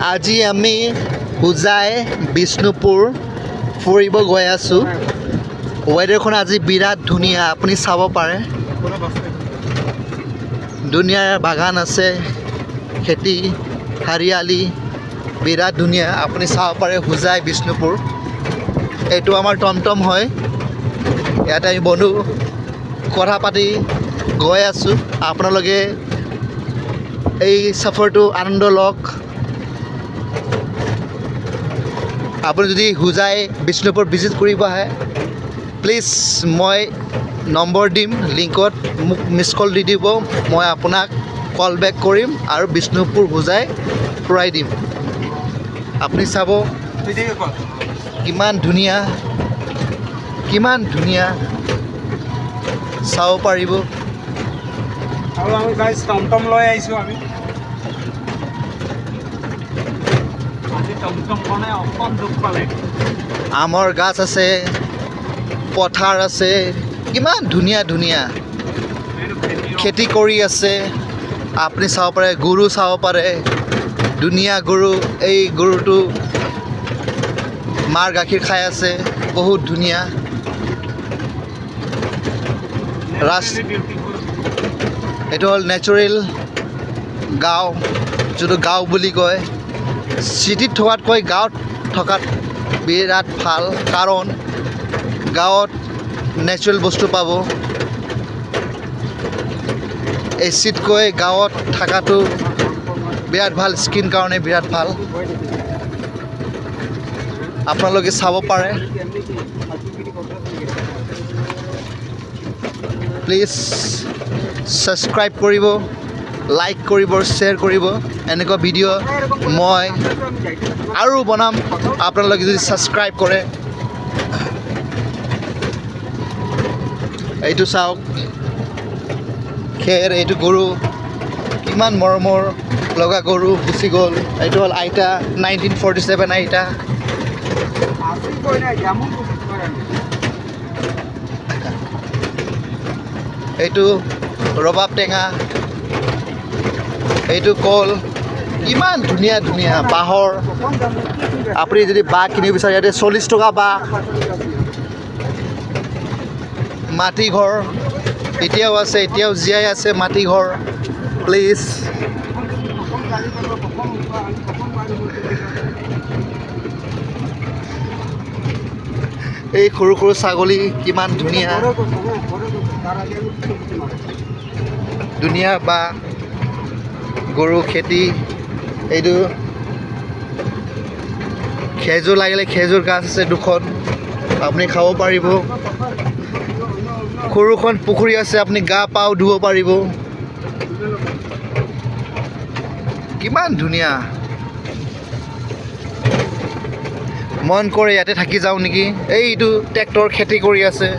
আজি আমি হোজাই বিষ্ণুপুৰ ফুৰিব গৈ আছোঁ। ৱেডাৰখন আজি বিৰাট ধুনীয়া, আপুনি চাব পাৰে। ধুনীয়া বাগান আছে, খেতি হাৰিয়ালি বিৰাট ধুনীয়া, আপুনি চাব পাৰে। হোজাই বিষ্ণুপুৰ, এইটো আমাৰ টমটম হয়। ইয়াতে আমি বন্ধু কথা পাতি গৈ আছোঁ। আপোনালোকে এই সফৰটো আনন্দ লওক। আপুনি যদি হোজাই বিষ্ণুপুৰ ভিজিট কৰিব আহে, প্লিজ মই নম্বৰ দিম লিংকত, মোক মিছ কল দি দিব। মই আপোনাক কল বেক কৰিম আৰু বিষ্ণুপুৰ হোজাই ফুৰাই দিম। আপুনি চাব কিমান ধুনীয়া, কিমান ধুনীয়া, চাব পাৰিব। আৰু আমি গাইজ টমটম লৈ আহিছোঁ। আমি আজি টমটমখনে অকণ দুখ পালে। আমৰ গাছ আছে, পথাৰ আছে, কিমান ধুনীয়া ধুনীয়া খেতি কৰি আছে। আপুনি চাব পাৰে, গৰু চাব পাৰে, ধুনীয়া গৰু। এই গৰুটো মাৰ গাখীৰ খাই আছে, বহুত ধুনীয়া। এইটো হ'ল নেচাৰেল গাঁও, যিটো গাঁও বুলি কয়। চিটিত থকাতকৈ গাঁৱত থকাত বিৰাট ভাল, কাৰণ গাঁৱত নেচাৰেল বস্তু পাব। এচিতকৈ গাঁৱত থকাটো বিৰাট ভাল, স্কিন কাৰণে বিৰাট ভাল। আপোনালোকে চাব পাৰে। প্লিজ ছাবস্ক্ৰাইব কৰিব, লাইক কৰিব, শ্বেয়াৰ কৰিব। এনেকুৱা ভিডিঅ' মই আৰু বনাম, আপোনালোকে যদি ছাবস্ক্ৰাইব কৰে। এইটো চাওক খেৰ, এইটো গৰু, কিমান মৰমৰ লগা গৰু গুচি গ'ল। এইটো হ'ল আইতা, 1947 আইতা। এইটো ৰবাব টেঙা, এইটো কল, ইমান ধুনীয়া ধুনীয়া বাঁহৰ। আপুনি যদি বাঁহ কিনিব বিচাৰে, ইয়াতে 40 টকা বাঁহ। মাটি ঘৰ এতিয়াও আছে, এতিয়াও জীয়াই আছে মাটি ঘৰ। প্লিজ এই সৰু সৰু ছাগলী, কিমান ধুনীয়া ধুনীয়া বা গৰু খেতি। এইটো খেজুৰ লাগিলে, খেজুৰ গাছ আছে দুখন, আপুনি খাব পাৰিব। সৰুখন পুখুৰী আছে, আপুনি গা পাও ধুব পাৰিব। কিমান ধুনীয়া, মন কৰে ইয়াতে থাকি যাওঁ নেকি। এইটো ট্ৰেক্টৰ খেতি কৰি আছে,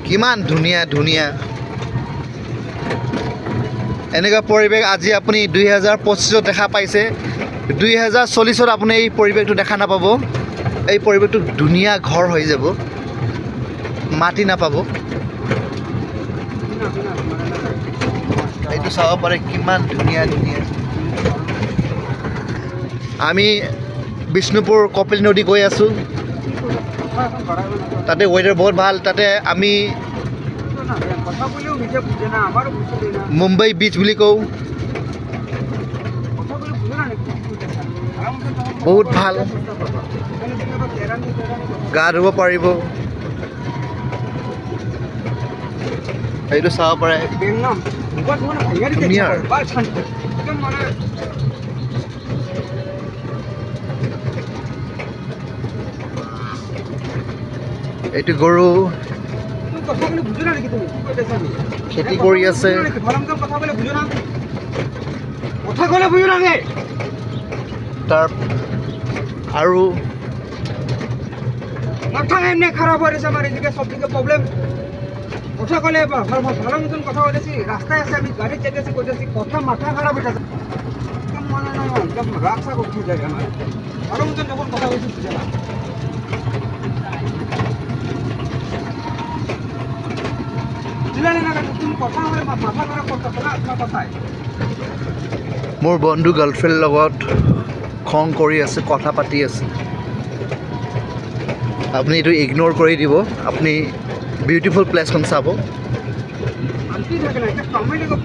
কিমান ধুনীয়া ধুনীয়া। এনেকুৱা পৰিৱেশ আজি আপুনি 2025 দেখা পাইছে। 2040 আপুনি এই পৰিৱেশটো দেখা নাপাব। এই পৰিৱেশটো ধুনীয়া ঘৰ হৈ যাব, মাটি নাপাব। এইটো চাব পাৰে, কিমান ধুনীয়া ধুনীয়া। আমি বিষ্ণুপুৰ কপিল নদী গৈ আছোঁ। তাতে ৱেডাৰ বহুত ভাল। তাতে আমি মুম্বাই বিচ বুলি কওঁ, বহুত ভাল, গা ধুব পাৰিব। এইটো চাব পাৰে, ধুনীয়া। এইটো গৰু খেতি কৰি আছে। তাৰ আৰু মাথা এমনি খারাপ হয়ে গেছে আমার, এদিকে সব দিকে প্রবলেম। কথা কলে ভালো মতন কথা বলেছি, রাস্তায় আছে, আমি গাড়ি চেকেছি করতেছি, কথা মাথা খারাপ হয়ে গেছে। একদম মনে নয়, একদম রাগ সাগ উঠে যায় আমার। ভালো মতন যখন কথা বলছি বুঝে না। বুঝলেন না তুমি কথা হলে মাথা খারাপ করতেছো না আপনার কথায় মোৰ বন্ধু গাৰ্লফ্ৰেণ্ডৰ লগত খং কৰি আছে কথা পাতি আছে আপুনি এইটো ইগন'ৰ কৰি দিব আপুনি বিউটিফুল প্লেচখন চাব শান্তি থাকে না একটা সময় দেখো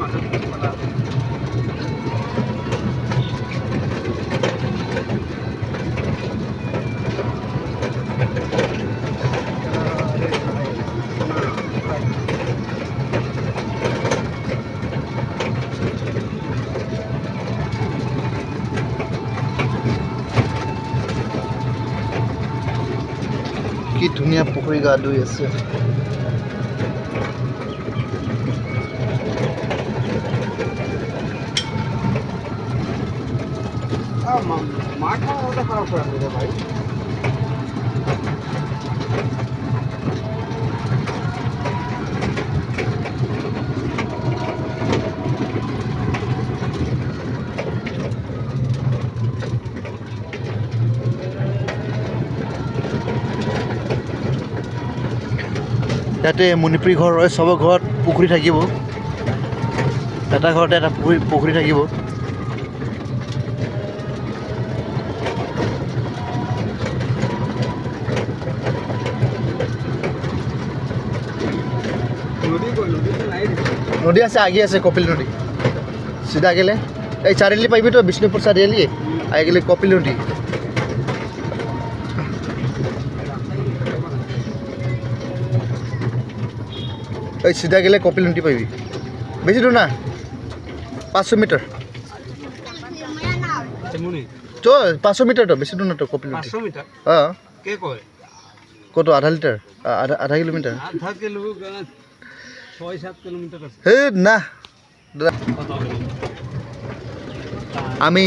মাথা কি ধুনীয়া পুখুৰী গা ধুই আছে মাথা ওটা খাৰাপ কৰে দিলে ভাই ইয়াতে মণিপুৰী ঘৰ হয় চবৰ ঘৰত পুখুৰী থাকিব এটা ঘৰতে এটা পুখুৰী থাকিব নদী আছে আগে আছে কপিল নদী চিধা গেলে এই চাৰিআলি পাবি তো বিষ্ণুপুৰ চাৰিআলি আহি গেলে কপিল নদী এই চিধা গেলে কপিল নদী পাবি বেছি দূৰ না 500 মিটাৰ তো 500 মিটাৰ তো বেছি দূৰ না তো কপিল নদী 500 মিটাৰ অঁ কে কয় কত আধা লিটাৰ আধা কিলোমিটাৰ আধা কিলো 6-7 কিলোমিটার আছে হে না আমি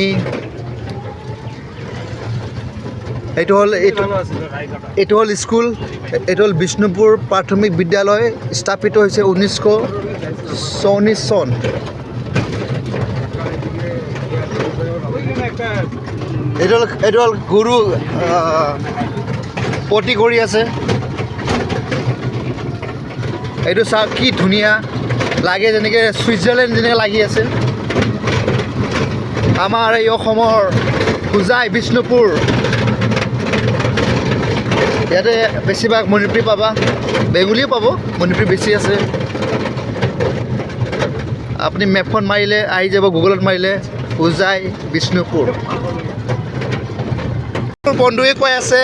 এইটো হ'ল স্কুল এইটো হ'ল বিষ্ণুপুৰ প্ৰাথমিক বিদ্যালয় স্থাপিত হৈছে 1944 চন এইটো হ'ল গুৰু পতি কৰি আছে এইটো চাওক কি ধুনীয়া লাগে যেনেকৈ ছুইজাৰলেণ্ড যেনেকৈ লাগি আছে আমাৰ এই অসমৰ হোজাই বিষ্ণুপুৰ ইয়াতে বেছিভাগ মণিপুৰী পাবা বেংগলীও পাব মণিপুৰী বেছি আছে আপুনি মেপখন মাৰিলে আহি যাব গুগলত মাৰিলে হোজাই বিষ্ণুপুৰ মোৰ বন্ধুৱে কৈ আছে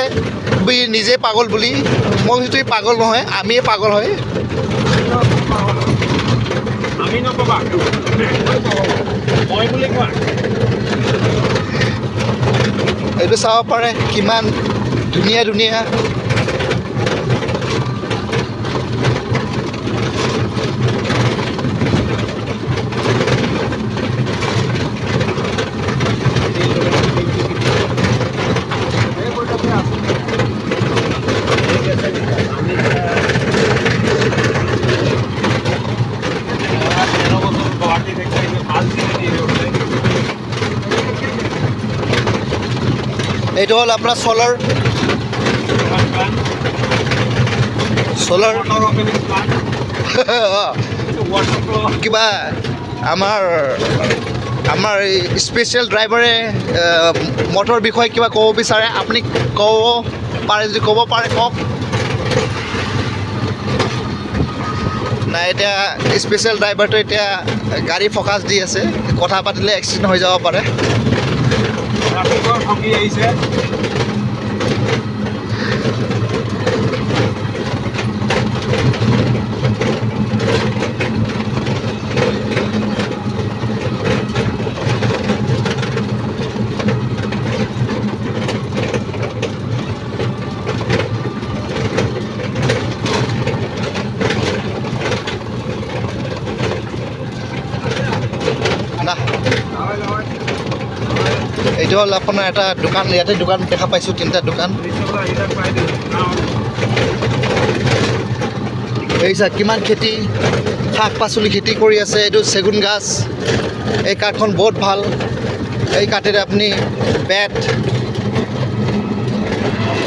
তুমি নিজে পাগল বুলি মই কৈছোঁ পাগল নহয় আমিয়ে পাগল হয় আমি নকবা মই বুলি কোৱা এইটো চাব পাৰে কিমান ধুনীয়া ধুনীয়া এইটো হ'ল আপোনাৰ চ'লাৰ কিবা আমাৰ এই স্পেচিয়েল ড্ৰাইভাৰে মটৰ বিষয়ে কিবা ক'ব বিচাৰে আপুনি ক'ব পাৰে যদি ক'ব পাৰে কওক নাই এতিয়া স্পেচিয়েল ড্ৰাইভাৰটো এতিয়া গাড়ী ফ'কাছ দি আছে কথা পাতিলে এক্সিডেণ্ট হৈ যাব পাৰে আহিছে এইটো হ'ল আপোনাৰ এটা দোকান ইয়াতে দোকান দেখা পাইছোঁ তিনিটা দোকান এই চা কিমান খেতি শাক পাচলি খেতি কৰি আছে এইটো চেগুন গাছ এই কাঠখন বহুত ভাল এই কাঠেৰে আপুনি বেট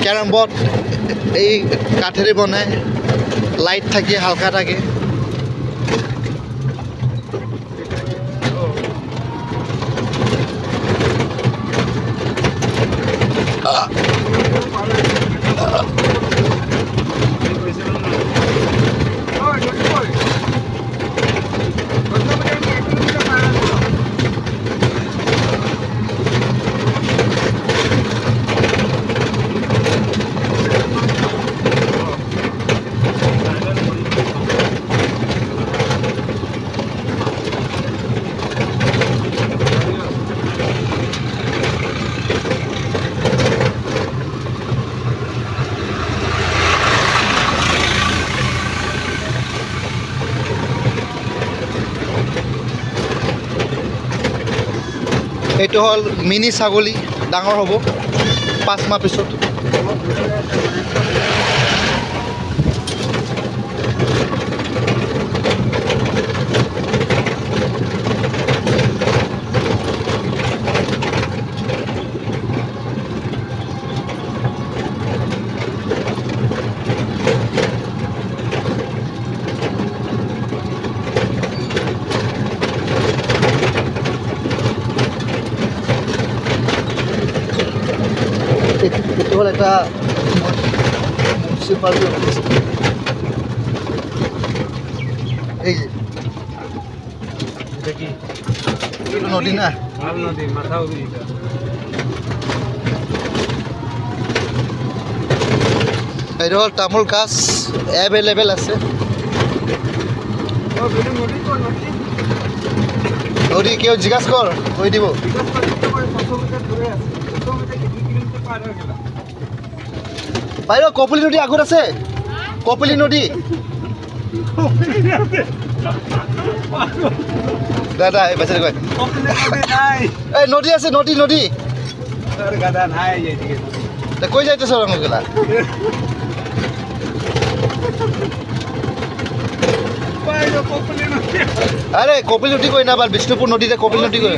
কেৰম বৰ্ড এই কাঠেৰে বনায় লাইট থাকে, হালকা থাকে। এইটো হ'ল মিনি ছাগলী, ডাঙৰ হ'ব 5 মাহ পিছত। এইটো হ'ল এটা মিউনিচিপালিটি অফিচ। এই যে এটা কি এইটো নদী না, ভাল নদী, মাথা উঠি এইটো হ'ল তামোল গাছ এভেইলেবল আছে। নদী কেউ জিজ্ঞাসা কর, কৈ দিব। বাইৰ কপিলী নদী আগত আছে, কপিলী নদী। দাদা এই বাচ্চাটা কয় এই নদী আছে, নদী নদী। গাদা নাই এইদিকে তা কই যাইতেছ রঙগুলা? আরে কপিল নদী কই না, আবার বিষ্ণুপুর নদীতে কপিল নদী কই।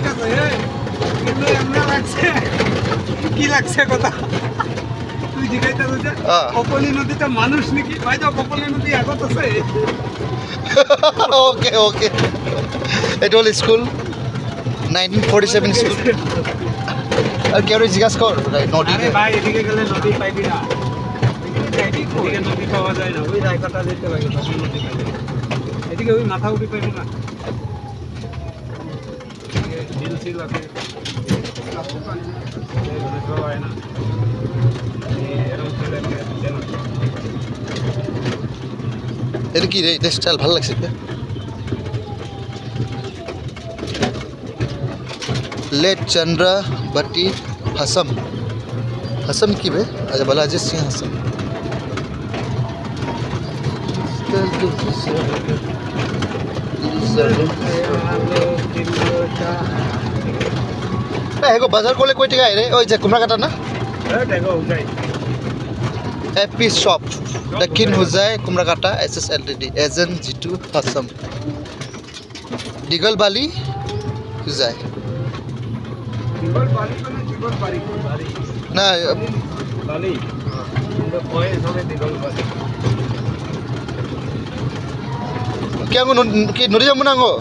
কি লাগছে কথা তুই জিজ্ঞাসা করছিস কপলি নদীতে মানুষ নাকি ভাই? তো কপলি নদী আগত আছে। ওকে ওকে, এটা হল স্কুল 1947 স্কুল। আর কেউ জিজ্ঞাসা কর নদী। আরে ভাই এদিকে গেলে নদী পাইবি না, এদিকে নদী পাওয়া যায় না। ওই রায়কাটা যেতে পারবে তখন নদী পাইবে, এদিকে ওই মাথা উঠি পাইবে না। ঝিল ছিল আছে হয় না, এরকম ছিল এটা কি রে, এটা স্টাইল ভালো লাগছে। लेट चंद्रा भट्टी हसम, हसम की बे अच्छा बालाजी सिंह हसम। एगो बाजार कोले कोई टिका रे ओइ जे कुमराकाटा ना एपी शॉप दक्षिण हुजाई कुमराकाटा SSLTD एजेंट जितू हसम दीगल बाली हुजाई না কেন কি নদী যাবো না গো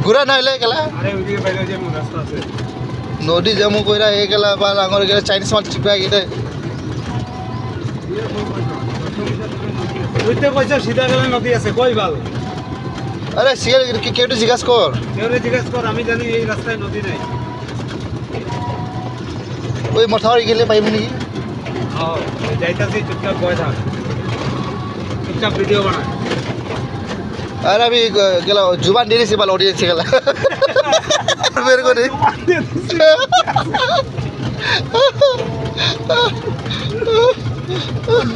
ঘুরা না হলে গেলা নদী যাবো কইরা হয়ে গেলা বা আঙর গেলে চাইনিজ মাছ চিপা গেলে সিধা গেলে নদী আছে কই ভাল। আরে সিয়ার কেউ জিজ্ঞাসা কর, জিজ্ঞাসা কর, আমি জানি এই রাস্তায় নদী নাই। ওই মথাউরি গেলে পাইব নাকি? যাইতাছি, চুপচাপ বয় থাক, চুপচাপ ভিডিও বানায়। আর আমি গেলা জুবান দিয়ে দিছি ভালো অডিয়েন্সে গেলা বের করে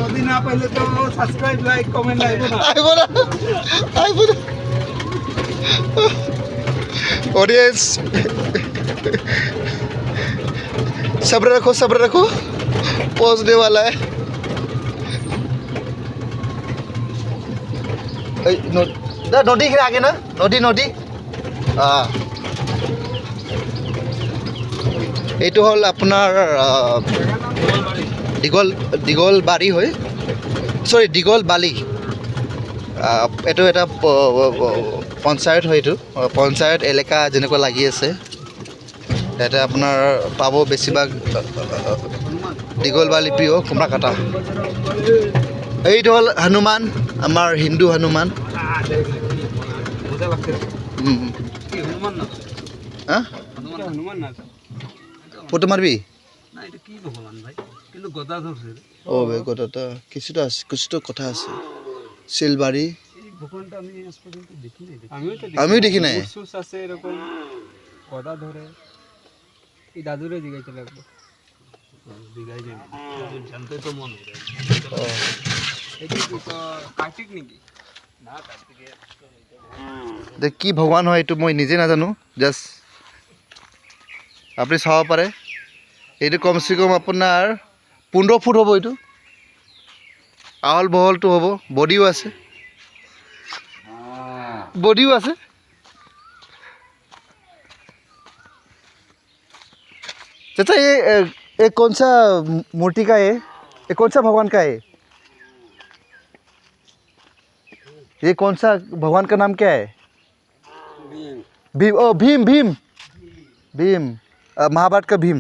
নদী না পাইলে তো সাবস্ক্রাইব লাইক কমেন্ট আইব না, আইব না আইব না। ऑडियंस सब्र रखो पहुंचने वाला है। नदी के आगे ना, नदी এইটো হ'ল আপোনাৰ দীঘল বাৰী হয়। চৰি দীঘল বালি এইটো এটা পঞ্চায়ত হয় এইটো পঞ্চায়ত এলেকা যেনেকুৱা লাগি আছে ইয়াতে আপোনাৰ পাব বেছিভাগ দীঘল বালি প্ৰিয় কুমড়াকাটা এইটো হ'ল হনুমান আমাৰ হিন্দু হনুমান মজা লাগছে হুম, হুম। কি হনুমান না হা হনুমান না ফটো মারবি না এটা কি ভগবান ভাই কিন্তু গদা ধরছে রে। ও বে কথাটা কিছুটা কথা আছে শিলবাড়ি এই ভগবানটা আমি আজ পর্যন্ত দেখি নাই আমিও দেখি নাই। সুস আছে এরকম গদা ধরে এই দাদুরে জিগাইতে লাগবে জিগাই যাই দাদু জানতে তো মন হয় এটা কি তো কার্তিক নাকি না কার্তিকে দে কি ভগৱান হয় এইটো মই নিজে নাজানো জাষ্ট আপুনি চাব পাৰে এইটো কমচে কম আপোনাৰ 15 ফুট হ'ব এইটো আহল বহলটো হ'ব বডিও আছে चाचा ये कौन सा मूर्ति का है ये कौन सा भगवान का है ये कौन सा भगवान का नाम क्या है भीम ओ भीम भीम भीम महाभारत का भीम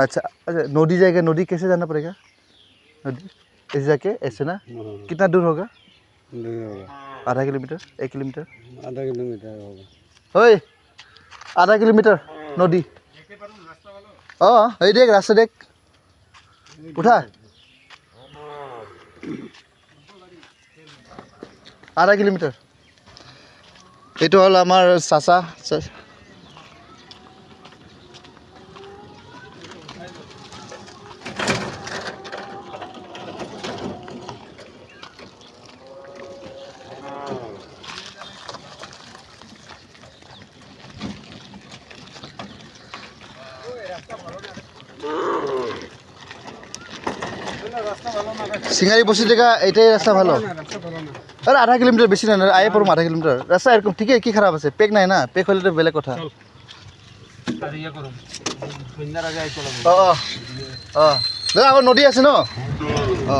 अच्छा अच्छा नदी जाएगा नदी कैसे जाना पड़ेगा नदी ऐसे जाके ऐसे ना कितना दूर होगा आधा किलोमीटर 1 किलोमीटर आधा किलोमीटर होगा ओए आधा किलोमीटर नदी हाँ এই দেখ রাস্তা দেখ উঠা আধা কিলোমিটার এইটো হ'ল আমাৰ চাচা সিঙ্গারি বসে দেখা এটাই রাস্তা ভালো আরে আধা কিলোমিটার বেশি না আয়ে পড়ম আধা কিলোমিটার রাস্তা এরকম ঠিকই কি খারাপ আছে পেক নাই না পেক হলে তো বেলেগ কথা আর ইয়া করুন সন্ধ্যার আগে আইতো লাগবে ও ও দাদা আবার নদী আছে ন ও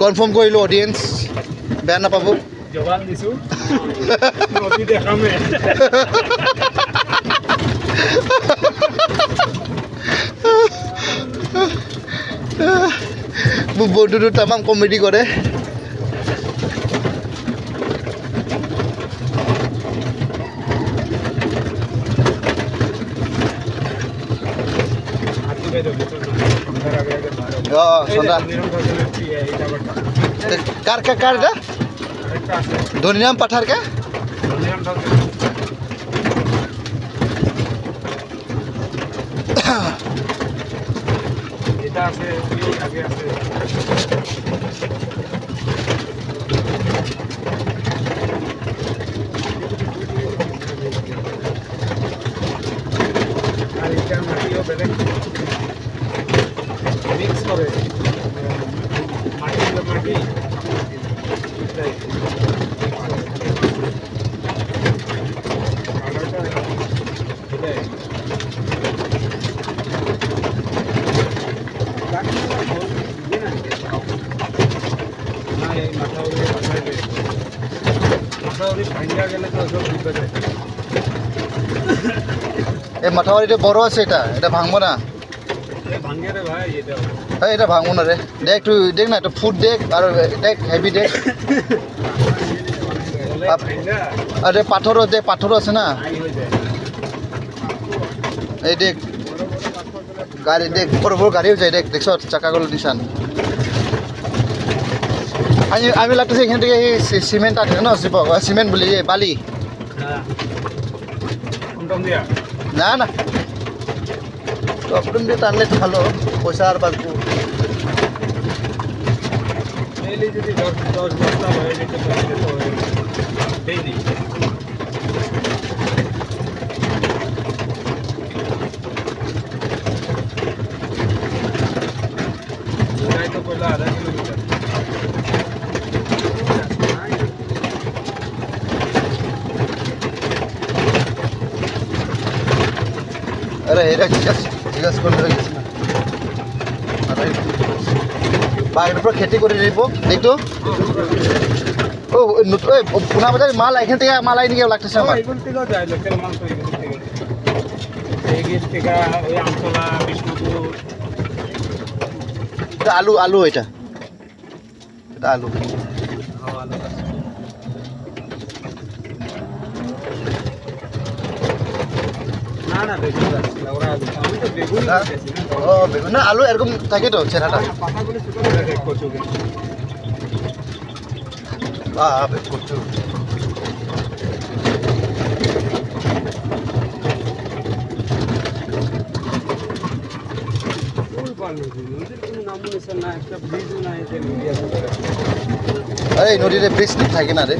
কনফার্ম কৰিলোঁ অডিয়েন্স বেয়া নাপাব জবান দিছো নদী দেখামে মোৰ বন্ধুটো তামাম কমেডি কৰে কাৰ ধনীরাম পাঠার কা এটা আছে আগে আছে আর এটা মাটিও বেলেগ মিক্স করে মাটি এই মাথাবাড়িটা বড় আছে এটা ভাঙবো না ভাঙে রে ভাই এটা এটা ভাঙবো না রে দেখ একটু দেখ না একটু ফুট দেখ আর দেখ হেভি দেখ আরে পাথরও আছে না এই দেখ গাড়ি দেখ বড় বড় গাড়িও যায় দেখ দেখছ চাকাগুলো নিশান আমি লাগতেছে এখান থেকে সিমেন্ট আছে না সিমেন্ট বলি বালি না না টপটন দিয়ে টানলে তো ভালো পয়সা আর বাঁচবো যদি 10 বস্তা হয়ে যেতে পারে তো ডেইলি তো পড়লো আধা কিলোমিটার আরে এটা জিজ্ঞাসা করতে গেছি না বাগানৰ পৰা খেতি কৰি দিব এইটো পুনা বজাৰ মাল এইখান থেকে মাল আই নাকি লাগতেছে আমার এইগুলো থেকেও যায় লোকাল মাল তো এগুলো থেকে এই গেট থেকে ওই আমতলা বিষ্ণুপুর এটা আলু আলু এটা এটা আলু না না বেগুন আছে ওরা আমি তো বেগুন দিতেছি না ও বেগুন না আলু এরকম থাকে তো চেহারাটা পাতাগুলো ছোট করে দেখ কচুকে কচু ফুল পালু নদীর কোনো নাম নিছে না একটা ব্রিজও নাই যে নদী আছে আরে এই নদীতে ব্রিজ থাকে না রে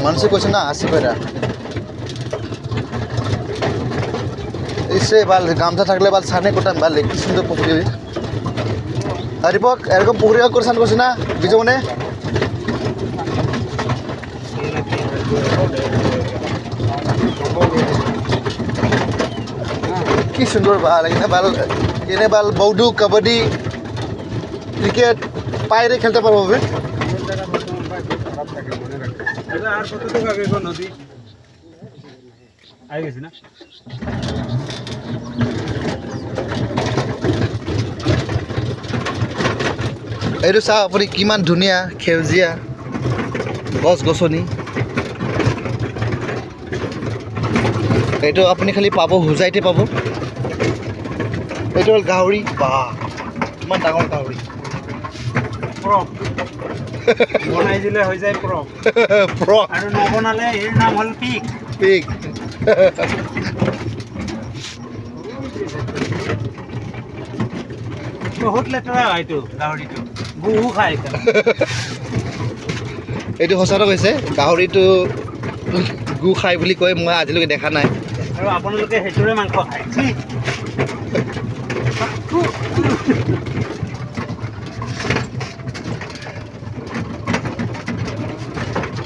মানুষে কইছে না আসি বেড়া ইসে বাল গামছা থাকলে বাল ছানে কোটাম বাল কি সুন্দর পুকুরি হরিপক এরকম পুকুরি করে সান করছে না বিজমনে কি সুন্দর বাল এনে বাল বৌডু কাবাডি ক্রিকেট পায়রে খেলতে পারবো হবে আর কতটুকু আগে গো নদী আই গেছি না এইটো চাওক আপুনি কিমান ধুনীয়া সেউজীয়া গছ গছনি এইটো আপুনি খালি পাব হোজাইতে পাব এইটো হ'ল গাহৰি বাহ কিমান ডাঙৰ গাহৰি প্ৰপ বনাই দিলে হৈ যায় প্ৰপ ফ্ৰক আৰু নবনালে এৰ নাম হল পিক পিক বহুত লেতেৰা হয়তো গাহৰিটো বহু খায় এইটো সঁচাটো কৈছে গাহৰিটো গু খাই বুলি কয় মই আজিলৈকে দেখা নাই আৰু আপোনালোকে সেইটোৰে মাংস খায়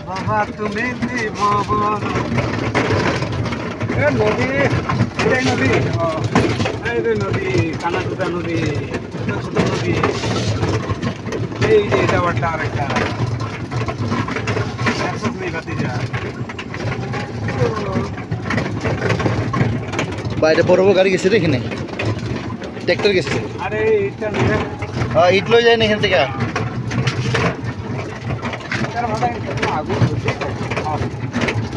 বাবা তুমি নদী এটাই নদী এই যে নদী কানাডুটা নদী ছোট ছোট নদী এই যে এটা বারটা আর একটা বা এটা বড় বড় গাড়ি গেছে রে এখানে ট্র্যাক্টর গেছে আরে এটা নিয়ে ইট লৈ যায় না এখান থেকে তার ভাড়া কিন্তু আগুন হচ্ছে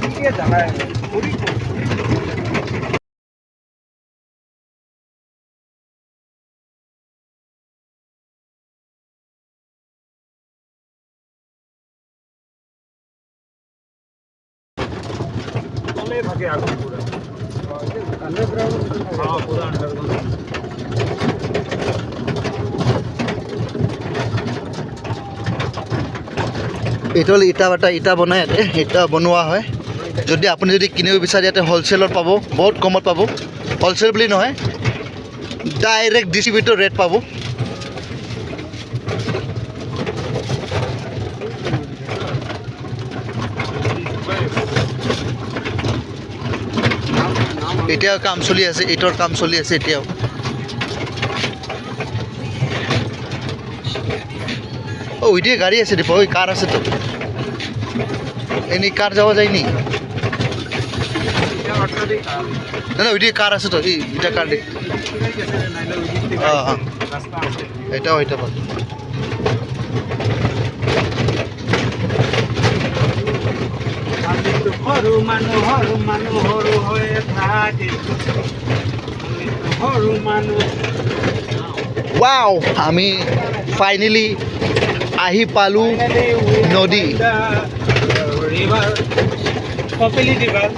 কি জায়গায় পুরি তলে থাকে আগুন পুরো अंडरग्राउंड हाँ पूरा अंडरग्राउंड এইটো হ'ল ইটা বাটা ইটা বনাই ইয়াতে ইটা বনোৱা হয় যদি আপুনি যদি কিনিব বিচাৰে ইয়াতে হ'লচেলত পাব বহুত কমত পাব হ'লচেল বুলি নহয় ডাইৰেক্ট ডিষ্ট্ৰিবিউটৰ ৰেট পাব এতিয়াও কাম চলি আছে ইটৰ কাম চলি আছে এতিয়াও ওইদিকে গাড়ি আছে দীপা ওই কার আছে তো এনে কার যাওয়া যায়নি না না ওইদিকে কার আছে তো এটা কার এটাও এটা পাবো হরু মানু হয়ে থাকে হরু মানু ওয়াও আমি ফাইনালি আহি পালো নদী রিভার কপিলি রিভার